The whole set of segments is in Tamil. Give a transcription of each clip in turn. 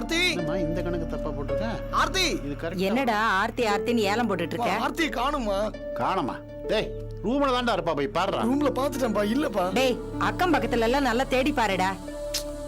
ஆர்த்தி இந்த கணக்கு தப்பா போட்டிருக்கேன். ஆர்த்தி இது கரெக்ட். என்னடா ஆர்த்தி ஆர்த்தின்னு ஏலம் போட்டுட்டு இருக்க? ஆர்த்தி காணுமா? காணமா? டேய் ரூம்ல தான்டா இருப்பா, போய் பாருடா. ரூம்ல பாத்துட்டேன்பா. இல்லப்பா. டேய் அக்கம் பக்கத்துல எல்லாம் நல்லா தேடி பாருடா.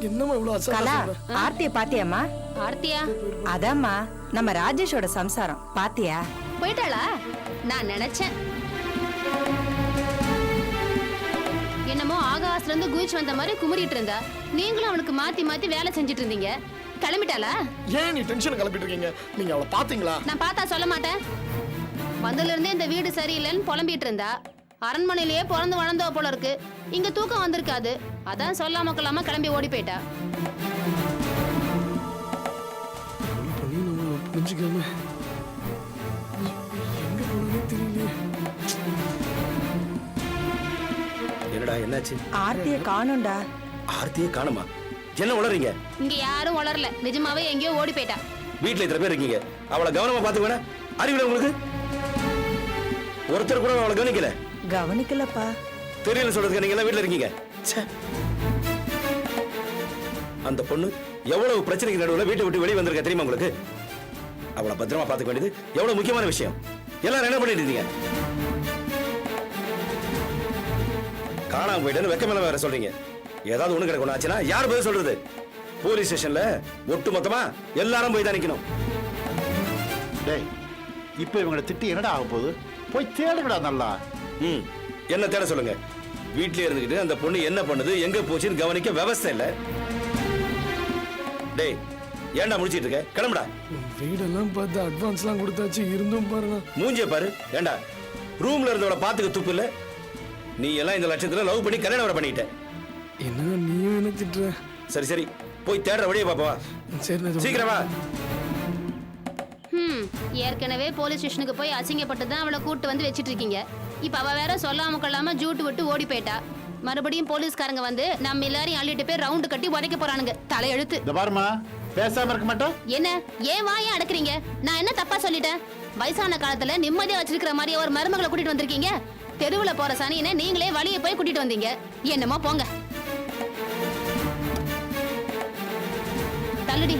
என்னமா இவ்வளவு அசால்ட்டா கலா சொல்ற? ஆர்த்திய பாத்தியாமா? ஆர்த்தியா அதாம்மா நம்ம ராஜேஷோட சம்சாரம். பாத்தியா? போயிட்டாளா? நான் நினைச்சேன் என்னமோ ஆகாஷ்ல இருந்து குதிச்சு வந்த மாதிரி குமுறிட்டு இருந்தா. நீங்களும் அவனுக்கு மாத்தி மாத்தி வேலை செஞ்சுட்டு இருந்தீங்க. கிளம்பிட்டாளா? ஏன் நீ டென்ஷன் கிளப்பிட்டு இருக்கீங்க? நீங்க அவளை பாத்தீங்களா? நான் பார்த்தா சொல்ல மாட்டேன். வந்ததுல இருந்தே இந்த வீடு சரியில்லைன்னு புலம்பிட்டு இருந்தா. அரண்மனையிலேயே பிறந்து வளர்ந்தவ போல இருக்கு. இங்க தூக்கம் வந்திருக்காது. அதான் சொல்லாம கொள்ளாம கிளம்பி ஓடி போயிட்டா. பண்ணி நம்ம புரிஞ்சுக்காம எங்க போனே தெரியலையே. என்னடா என்னாச்சு? ஆர்த்திய காணோம்டா. ஆர்த்தியே காணுமா? என்ன உளறீங்க? இங்க யாரும் வளரல. நிஜமாவே எங்கேயோ ஓடி போயிட்டா. வீட்டுல இத்தனை பேர் இருக்கீங்க, அவளை கவனமா பாத்துக்க. அறிவில உங்களுக்கு ஒருத்தர் கூட அவளை கவனிக்கல. கவனிக்கலப்பா. தெரியல சொல்றதுக்கு நீங்க எல்லாம் வீட்டுல இருக்கீங்க. அந்த பொண்ணு எவ்வளவு பிரச்சனைக்கு நடுவுல வீட்டை விட்டு வெளியே வந்திருக்க தெரியுமா உங்களுக்கு? அவளை பத்திரமா பாத்துக்க வேண்டியது எவ்வளவு முக்கியமான விஷயம். எல்லாரும் என்ன பண்ணிட்டு இருந்தீங்க? காணாம போயிட்டேன்னு வெக்கமேல வேற சொல்றீங்க. ஏதாவது ஒண்ணு கிடக்கணும் ஆச்சுன்னா யார் பதில் சொல்றது? போலீஸ் ஸ்டேஷன்ல ஒட்டு மொத்தமா எல்லாரும் போய் தான் நிக்கணும். டேய் இப்போ இவங்களை திட்டி என்னடா ஆக போகுது? போய் தேடுங்கடா நல்லா. என்ன தேட சொல்லுங்க. வீட்லயே இருந்துகிட்டு அந்த பொண்ணு என்ன பண்ணுது, எங்க போச்சுன்னு கவனிக்க விவசாய இல்ல. டேய் ஏன்டா முடிச்சிட்டு இருக்க? கிளம்புடா. வீடெல்லாம் பார்த்து அட்வான்ஸ்லாம் கொடுத்தாச்சு. இருந்தும் பாருங்க. மூஞ்சிய பாரு. ஏண்டா ரூம்ல இருந்தவள பாத்துக்க துப்பு இல்ல? நீ எல்லாம் இந்த லட்சத்துல லவ் பண்ணி கல்யாணம் வர பண்ணிட்ட. என்ன நீயும் என்ன திட்டுற? சரி சரி போய் தேடுற வழியை பாப்பா. சரி சீக்கிரமா. ஏற்கனவே போலீஸ் ஸ்டேஷனுக்கு போய் அசிங்கப்பட்டு தான் அவளை கூட்டு வந்து வச்சிட்டு இருக்கீங்க. இப்ப அவ வேற சொல்லாம கொள்ளாம ஜூட்டு விட்டு ஓடி போயிட்டா. மறுபடியும் போலீஸ்காரங்க வந்து நம்ம எல்லாரையும் அள்ளிட்டு போய் ரவுண்டு கட்டி உதைக்க போறானுங்க. தலையெழுத்து. இந்த பாருமா, பேசாம இருக்க மாட்டோம். என்ன ஏன் வாயை அடக்குறீங்க? நான் என்ன தப்பா சொல்லிட்டேன்? வயசான காலத்துல நிம்மதியா வச்சிருக்கிற மாதிரி ஒரு மருமகளை கூட்டிட்டு வந்திருக்கீங்க. தெருவுல போற சனியனை நீங்களே வழியை போய் கூட்டிட்டு வந்தீங்க. என்னமோ போங்க. தள்ளுடி.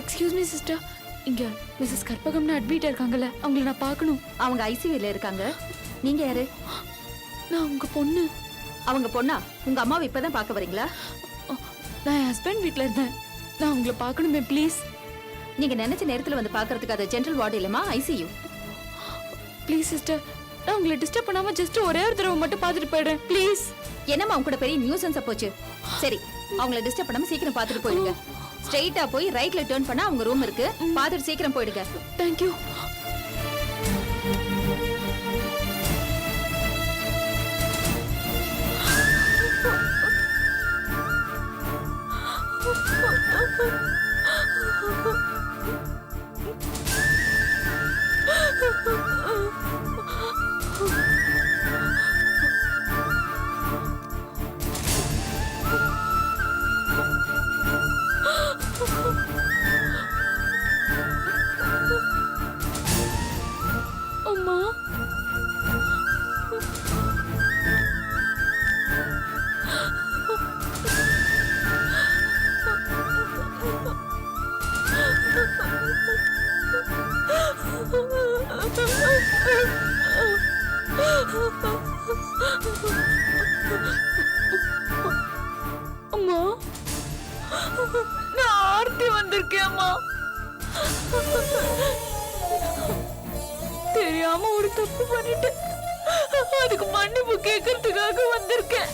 எக்ஸ்கியூஸ் மீ சிஸ்டர், இங்க மிஸ்ஸஸ் கற்பகம்னு அட்மிட் இருக்காங்கல்ல, அவங்கள நான் பார்க்கணும். அவங்க ஐசியூல இருக்காங்க. நீங்க யாரு? நான் உங்க பொண்ணு. அவங்க பொண்ணா? உங்க அம்மாவை இப்பதான் பார்க்க வரீங்களா? நான் என் ஹஸ்பண்ட் வீட்ல இருந்தேன். நான் உங்களை பார்க்கணுமே ப்ளீஸ். நீங்க நினைச்ச நேரத்துல வந்து பார்க்கிறதுக்கு அது ஜெனரல் வார்டு இல்லமா, ஐசியூ. ப்ளீஸ் சிஸ்டர், நான் உங்களை டிஸ்டர்ப் பண்ணாம ஜஸ்ட் ஒரே ஒரு தடவை மட்டும் பார்த்துட்டு போயிடுறேன் ப்ளீஸ். என்னம்மா அவங்க கூட பெரிய நியூசன்ஸா போச்சு. சரி, அவங்கள டிஸ்டர்ப் பண்ணாம சீக்கிரம் பார்த்துட்டு போயிடுங்க. ஸ்ட்ரைட்டா போய் ரைட்ல டர்ன் பண்ணா அவங்க ரூம் இருக்கு. பார்த்துட்டு சீக்கிரம் போயிடுங்க. தேங்க்யூ. அம்மா, அம்மா, நான் ஆர்த்தி வந்திருக்கேன் அம்மா. தெரியாம ஒரு தப்பு பண்ணிட்டேன். அதுக்கு மன்னிப்பு கேட்கறதுக்காக வந்திருக்கேன்.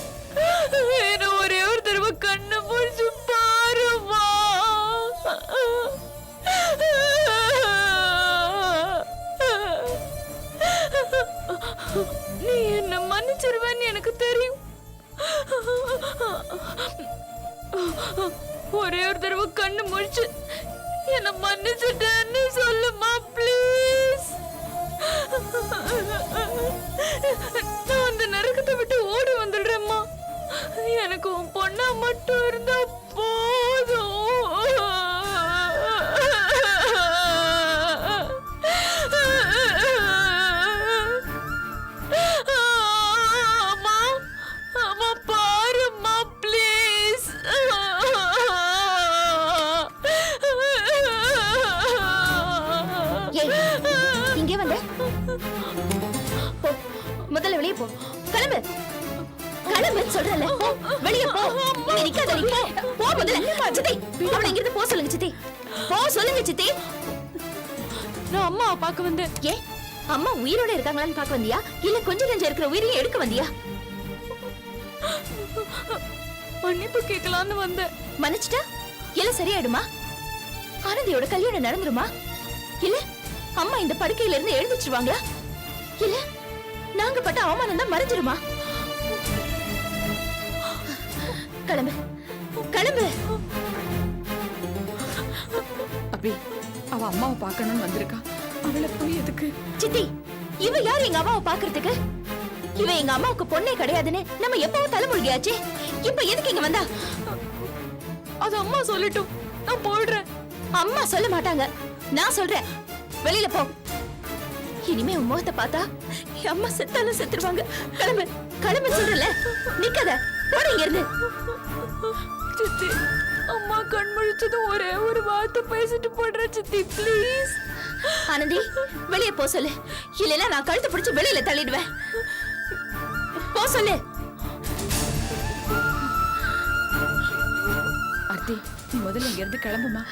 என்ன ஒரே ஒரு தடவை கண்ணை முடிச்சு பாருமா. நீ என்ன மன்னிச்சிருவேன்னு எனக்கு தெரியும். ஒரே ஒரு தடவை கண்ணு முடிச்சு என்ன மன்னிச்சிட்டேன்னு சொல்லுமா ப்ளீஸ். நான் அந்த இங்கே வந்த போ, முதல்ல வெளியே போ. கிளம்பு கிளம்பு சொல்றல. வெளியே போ. இங்க நிக்காத நீ. போ முதல்ல. சித்தி அவளை இங்க இருந்து போ சொல்லுங்க சித்தி. போ சொல்லுங்க சித்தி. நான் அம்மாவை பார்க்க வந்தேன். ஏ அம்மா உயிரோட இருக்காங்களான்னு பார்க்க வந்தியா இல்ல கொஞ்சம் கொஞ்சம் இருக்கிற உயிரையும் எடுக்க வந்தியா? மன்னிப்பு கேட்கலான்னு வந்தேன். மன்னிச்சிட்டா எல்லாம் சரியாயிடுமா? ஆனந்தியோட கல்யாணம் நடந்துருமா? இல்ல அம்மா இந்த படுக்கையில இருந்து எழுந்திருச்சுவாங்களா? இல்ல நாங்க பட்ட அவமானம் தான் மறைஞ்சிருமா? கிளம்பு கிளம்பு. அபி அவ அம்மாவை பார்க்கணும்னு வந்திருக்கா. அவளை போய் எதுக்கு? சித்தி இவ யார் எங்க அம்மாவை பாக்குறதுக்கு? இவ எங்க அம்மாவுக்கு பொண்ணே கிடையாதுன்னு நம்ம எப்பவும் தலைமுழுகியாச்சு. இப்ப எதுக்கு இங்க வந்தா? அது அம்மா சொல்லட்டும், நான் போடுறேன். அம்மா சொல்ல மாட்டாங்க, நான் சொல்றேன். வெளியில போ. இனிமே உன் முகத்தை பார்த்தா என் அம்மா செத்தாலும் செத்துருவாங்க. கிளம்பு கிளம்பு சொல்றல. நிக்காத, போட இங்க இருந்து. சித்தி அம்மா கண் முழிச்சது ஒரே ஒரு வார்த்தை பேசிட்டு போடுற சித்தி ப்ளீஸ். ஆனந்தி வெளியே போ சொல்லு, இல்லைன்னா நான் கழுத்தை பிடிச்சு வெளியில தள்ளிடுவேன். போ சொல்லு. ஆர்த்தி நீ முதல்ல இங்க இருந்து கிளம்புமா,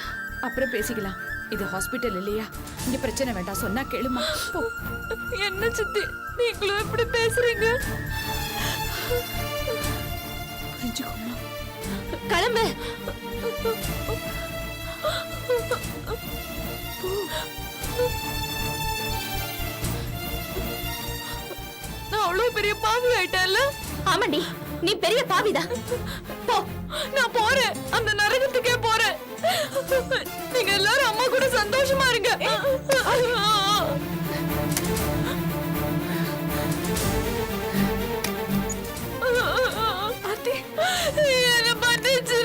அப்புறம் பேசிக்கலாம். இது ஹாஸ்பிட்டல் இல்லையா, இங்க பிரச்சனை வேண்டாம், சொன்னா கேளுமா. என்ன சித்தி நீங்களும் எப்படி பேசுறீங்க? புரிஞ்சுக்கோமா. கிளம்பு. நான் அவ்வளவு பெரிய பாவி ஆயிட்டேன்ல. ஆமாண்டி நீ பெரிய பாவிதான். போ. நான் போறேன், அந்த நரகத்துக்கே போறேன். நீங்க எல்லாரும் அம்மா கூட சந்தோஷமா இருங்க. ஆர்த்தி என்ன பண்ணிச்சு?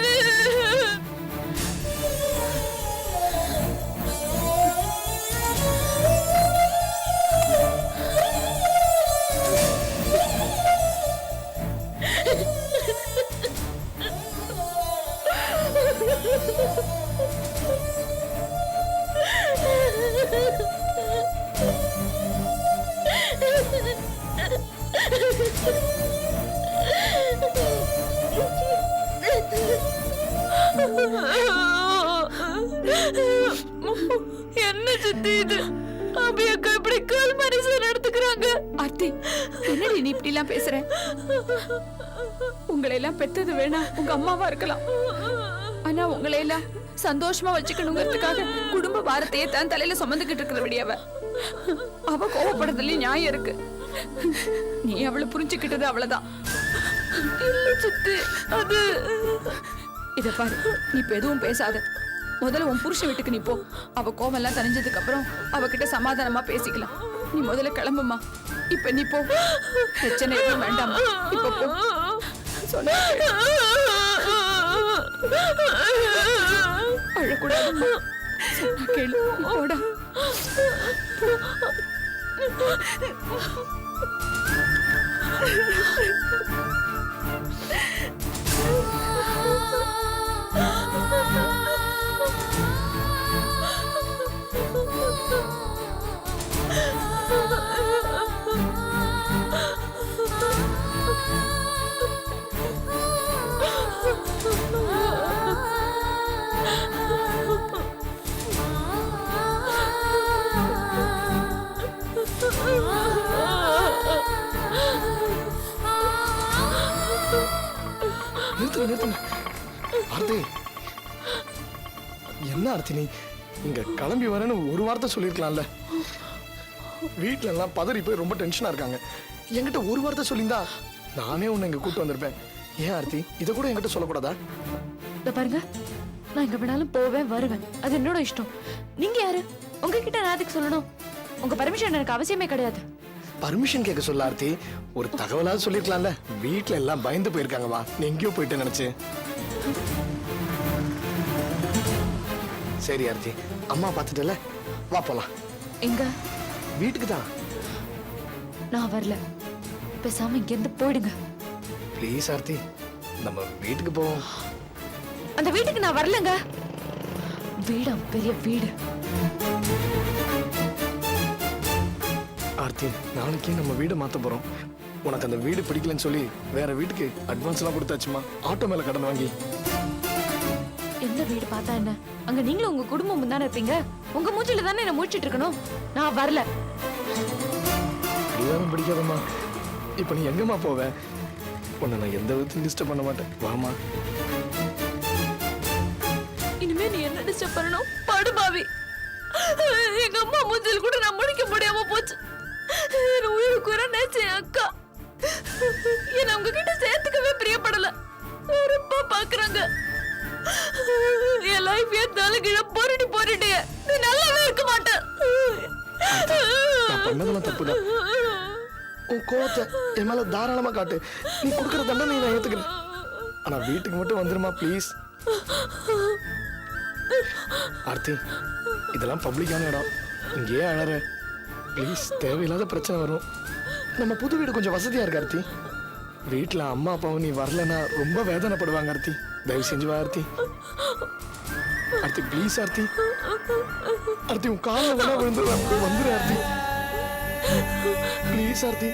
என்ன சித்தி இது? அபியக்கா இப்படி கால் மனுஷன் எடுத்துக்கிறாங்க. ஆர்த்தி என்னடி நீ இப்படி எல்லாம் பேசுற? உங்களை எல்லாம் பெத்தது வேணா உங்க அம்மாவா இருக்கலாம், ஆனா உங்களை எல்லாம் சந்தோஷமா வச்சுக்கணுங்கிறதுக்காக குடும்ப பாரத்தையே தான் தலையில சுமந்துகிட்டு இருக்கிற விடியாவ. அவ கோவப்படுறதுலயும் நியாயம் இருக்கு. நீ அவளை புரிஞ்சுக்கிட்டது அவ்வளவுதான். இல்ல சித்தி அது. இத பாரு, நீ இப்ப எதுவும் பேசாத. முதல்ல உன் புருஷன் வீட்டுக்கு நீ போ. அவ கோவம் எல்லாம் தணிஞ்சதுக்கு அப்புறம் அவகிட்ட சமாதானமா பேசிக்கலாம். நீ முதல்ல கிளம்புமா. இப்ப நீ போ, பிரச்சனை எதுவும் வேண்டாமா. இப்ப போ. சொன்னா அழக்கூடாது. சொன்னா கேளு. போடா. நிறுத்துங்க. ஆர்த்தி என்ன ஆர்த்தி நீ இங்க கிளம்பி வரேன்னு ஒரு வார்த்தை சொல்லிருக்கலாம்ல. வீட்டுல எல்லாம் பதறி போய் ரொம்ப டென்ஷனா இருக்காங்க. என்கிட்ட ஒரு வார்த்தை சொல்லியிருந்தா நானே உன்னை இங்க கூட்டு வந்திருப்பேன். ஏன் ஆர்த்தி இதை கூட என்கிட்ட சொல்லக்கூடாதா? இத பாருங்க, நான் எங்க வேணாலும் போவேன் வருவேன், அது என்னோட இஷ்டம். நீங்க யாரு? உங்ககிட்ட நான் அதுக்கு சொல்லணும்? உங்க பர்மிஷன் எனக்கு அவசியமே கிடையாது. பர்மிஷன் கேட்க சொல்ல ஆர்த்தி, ஒரு தகவலாவது சொல்லிருக்கலாம்ல. வீட்டுல எல்லாம் பயந்து போயிருக்காங்கம்மா, நீ எங்கேயோ போயிட்டு நினைச்சு. சரி ஆர்த்தி, அம்மா பார்த்துட்டல, வா போலாம். எங்க? வீட்டுக்கு தான். நான் வரல, பேசாம இங்க இருந்து போயிடுங்க. ப்ளீஸ் ஆர்த்தி, நம்ம வீட்டுக்கு போவோம். அந்த வீட்டுக்கு நான் வரலங்க. வீடு பெரிய வீடு. ஆர்த்தி, நாளைக்கே நம்ம வீடு மாத்த போறோம். உனக்கு அந்த வீடு பிடிக்கலன்னு சொல்லி வேற வீட்டுக்கு அட்வான்ஸ் எல்லாம் கொடுத்தாச்சுமா, ஆட்டோ மேல கடன் வாங்கி. எந்த வீடு பார்த்தா என்ன? அங்க நீங்களும் உங்க குடும்பம் தானே இருப்பீங்க. உங்க மூஞ்சில தானே என்ன முடிச்சிட்டு இருக்கணும். நான் வரல. கல்யாணம் பிடிக்காதம்மா. இப்ப நீ எங்கம்மா போவ? உன்னை நான் எந்த விதத்தையும் டிஸ்டர்ப் பண்ண மாட்டேன். வாமா. இனிமே நீ என்ன டிஸ்டர்ப் பண்ணணும்? படுபாவி. எங்க அம்மா மூஞ்சில் கூட நான் முடிக்க முடியாம போச்சு. என் உயிருக்கு உயிரா நேச்சு என் அக்கா. என்ன அவங்க கிட்ட சேர்த்துக்கவே பிரியப்படல. ரொம்ப பாக்குறாங்க. என் லைஃப் ஏன் தலைகீழ போரிட்டு நீ நல்லாவே இருக்க மாட்ட. நான் பண்ணதெல்லாம் தப்புதான். உன் கோவத்தை என் மேல தாராளமா காட்டு. நீ கொடுக்குற தண்டனை நான் ஏத்துக்கிறேன். ஆனா வீட்டுக்கு மட்டும் வந்துருமா ப்ளீஸ். ஆர்த்தி, இதெல்லாம் பப்ளிக்கான இடம். இங்கேயே அழற ப்ளீஸ். தேவையில்லாத பிரச்சனை வரும். நம்ம புது வீடு கொஞ்சம் வசதியா இருக்கு ஆர்த்தி. வீட்டுல அம்மா அப்பாவும் நீ வரலன்னா ரொம்ப வேதனைப்படுவாங்க ஆர்த்தி. தயவு செஞ்சு வா ஆர்த்தி. ஆர்த்தி ப்ளீஸ் ஆர்த்தி. ஆர்த்தி உன் காலில் வேணா விழுந்துருவேன். வந்துரு ஆர்த்தி ப்ளீஸ் ஆர்த்தி.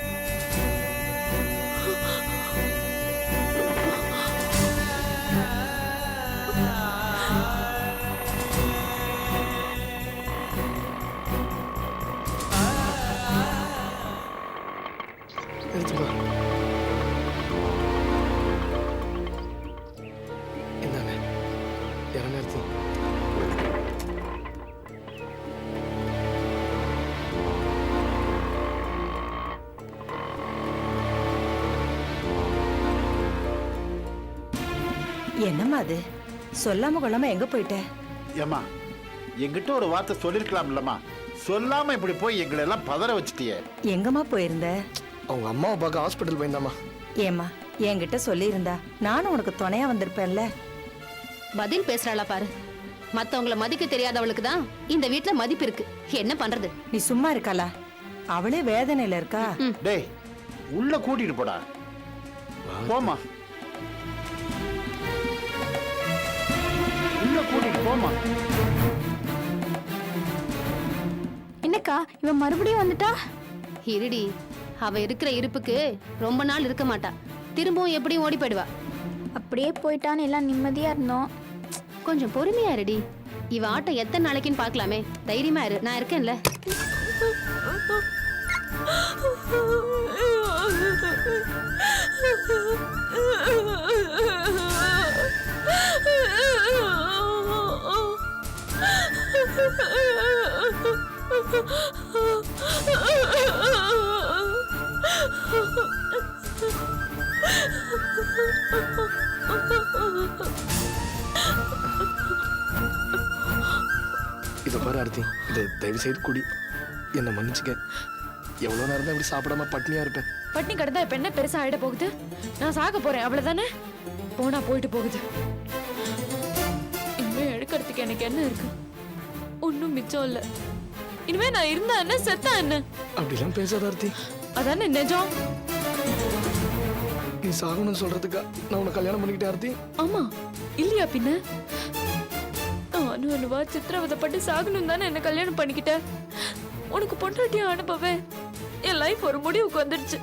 எடுத்துப்பா. இந்தாங்க 200. என்னம்மா அது? சொல்லாம கொள்ளாம எங்க போயிட்ட? ஏம்மா, என்கிட்ட ஒரு வார்த்தை சொல்லிருக்கலாம் இல்லம்மா. சொல்லாம இப்படி போய் எங்களை எல்லாம் பதற வச்சுட்டியே. எங்கம்மா போயிருந்த? அவங்க அம்மாவை பார்க்க ஹாஸ்பிட்டல் போயிருந்தாமா. ஏம்மா என்கிட்ட சொல்லியிருந்தா நானும் உனக்கு துணையா வந்திருப்பேன்ல. பதில் பேசுறாளா பாரு. மத்தவங்கள மதிக்க தெரியாதவளுக்கு தான் இந்த வீட்ல மதிப்பு இருக்கு. என்ன பண்றது? நீ சும்மா இருக்கலா? அவளே வேதனையில இருக்கா. டேய், உள்ள கூட்டிட்டு போடா. போமா, உள்ள கூட்டிட்டு போமா. என்னக்கா இவன் மறுபடியும் வந்துட்டா? இருடி, அவ இருக்கிற இருப்புக்கு ரொம்ப நாள் இருக்க மாட்டா. திரும்பவும் எப்படியும் ஓடி போயிடுவா. அப்படியே போயிட்டான்னு எல்லாம் நிம்மதியா இருந்தோம். கொஞ்சம் பொறுமையா இருடி. இவ ஆட்டம் எத்தனை நாளைக்குன்னு பார்க்கலாமே. தைரியமா இரு, நான் இருக்கேன்ல. இதை பாரு ஆர்த்தி, இதை தயவு செய்து குடி. என்னை மன்னிச்சுக்க. எவ்வளோ நேரம் தான் இப்படி சாப்பிடாம பட்னியா இருப்பேன். பட்னி கிடந்தா இப்ப என்ன பெருசா ஆயிட போகுது? நான் சாக போறேன் அவ்வளவுதானே. போனா போயிட்டு போகுது. இனிமே எடுக்கிறதுக்கு எனக்கு என்ன இருக்கு? ஒன்னும் மிச்சம் இல்ல. இனிமே நான் இருந்தா என்ன, செத்தா என்ன? அப்படிலாம் பேசாத ஆர்த்தி. அதானே நிஜம். நீ சாகணும்னு சொல்றதுக்கா நான் உன்னை கல்யாணம் பண்ணிக்கிட்டேன் ஆர்த்தி. ஆமா இல்லையா பின்ன? அனுவா சித்திரவதைப்பட்டு சாகணும் தானே என்ன கல்யாணம் பண்ணிக்கிட்ட. உனக்கு பொண்டாட்டியா அனுப்பவே என் லைஃப் ஒரு முடிவுக்கு வந்துடுச்சு.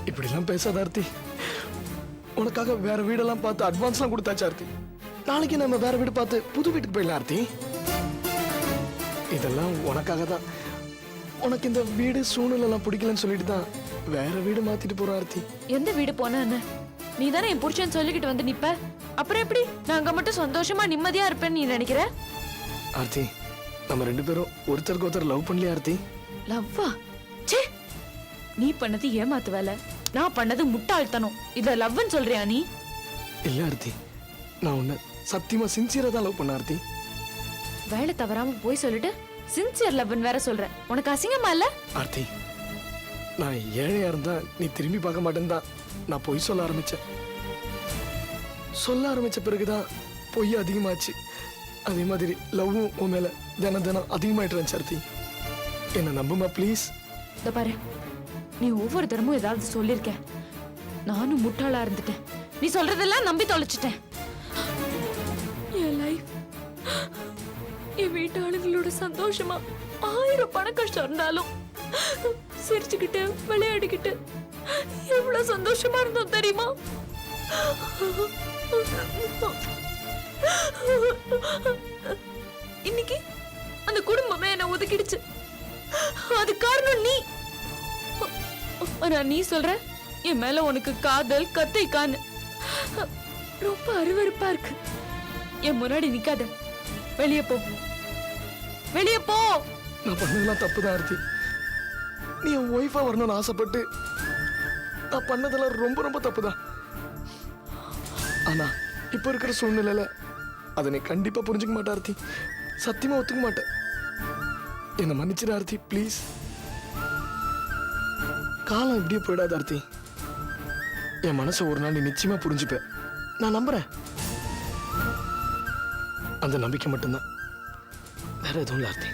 இப்படிலாம் பேசாத ஆர்த்தி. உனக்காக வேற வீடெல்லாம் பார்த்து அட்வான்ஸ்லாம் கொடுத்தாச்சு ஆர்த்தி. நாளைக்கு நம்ம வேற வீடு பார்த்து புது வீட்டுக்கு போயிடலாம் ஆர்த்தி. இதெல்லாம் உனக்காக தான். உனக்கு இந்த வீடு சூழ்நிலாம் பிடிக்கலன்னு சொல்லிட்டு தான் வேற வீடு மாத்திட்டு போறோம் ஆர்த்தி. எந்த வீடு போனா என்ன? நீ தானே என் புருஷன் சொல்லிக்கிட்டு வந்து நிப்ப. அப்புறம் எப்படி நான் அங்க மட்டும் சந்தோஷமா நிம்மதியா இருப்பேன்னு நீ நினைக்கிற? ஆர்த்தி, நம்ம 2 பேரும் ஒருத்தருக்கு ஒருத்தர் லவ் பண்ணலையா ஆர்த்தி? லவ்வா? ச்சே, நீ பண்ணது ஏமாத்து வேலை, நான் பண்ணது முட்டாள்தனம். இத லவ்னு சொல்றியா நீ? இல்ல ஆர்த்தி, நான் உன்னை சத்தியமா சின்சியரா தான் லவ் பண்ண ஆர்த்தி. வேலை தவறாம போய் சொல்லிட்டு சின்சியர் லவ்னு வேற சொல்ற. உனக்கு அசிங்கமா இல்ல? ஆர்த்தி, நான் ஏழையா இருந்தா நீ திரும்பி பார்க்க மாட்டேன்னு தான் நான் பொய் சொல்ல ஆரம்பிச்சேன். சொல்ல ஆரம்பிச்ச பிறகுதான் பொய் அதிகமாச்சு. அதே மாதிரி லவ்வும் உன் மேல தினம் தினம் அதிகமாயிட்டு இருந்துச்சு ஆர்த்தி. என்ன நம்புமா ப்ளீஸ். இந்த பாரு, நீ ஒவ்வொரு தரமும் ஏதாவது சொல்லிருக்க. நானும் முட்டாளா இருந்துட்டேன். நீ சொல்றதெல்லாம் நம்பி தொலைச்சிட்டேன். என் லைஃப், என் வீட்டு ஆளுங்களோட சந்தோஷமா 1000 பண கஷ்டம் இருந்தாலும் சிரிச்சுக்கிட்டு விளையாடிக்கிட்டு எவ்வளவு சந்தோஷமா இருந்தோம் தெரியுமா? இன்னைக்கு அந்த குடும்பமே என்ன ஒதுக்கிடுச்சு. அது காரணம் நீ. ஆனா நீ சொல்ற என் மேல உனக்கு காதல் கத்தைக்கான்னு. ரொம்ப அருவருப்பா இருக்கு. என் முன்னாடி நிக்காத, வெளியே போ, வெளியே போ. நான் பண்ணதெல்லாம் தப்பு தான் ஆர்த்தி. நீ என் ஒய்ஃபா வரணும்னு ஆசைப்பட்டு நான் பண்ணதெல்லாம் ரொம்ப ரொம்ப தப்பு தான். ஆனா இப்ப இருக்கிற சூழ்நிலையில அதை நீ கண்டிப்பா புரிஞ்சுக்க மாட்ட ஆர்த்தி. சத்தியமா ஒத்துக்க மாட்டேன். என்ன மன்னிச்சிரு ஆர்த்தி, ப்ளீஸ். காலம் இப்படியே போயிடாத ஆர்த்தி. என் மனசை ஒரு நாள் நீ நிச்சயமா புரிஞ்சுப்ப. நான் நம்புறேன். அந்த நம்பிக்கை மட்டும்தான், வேற எதுவும் இல்லை ஆர்த்தி.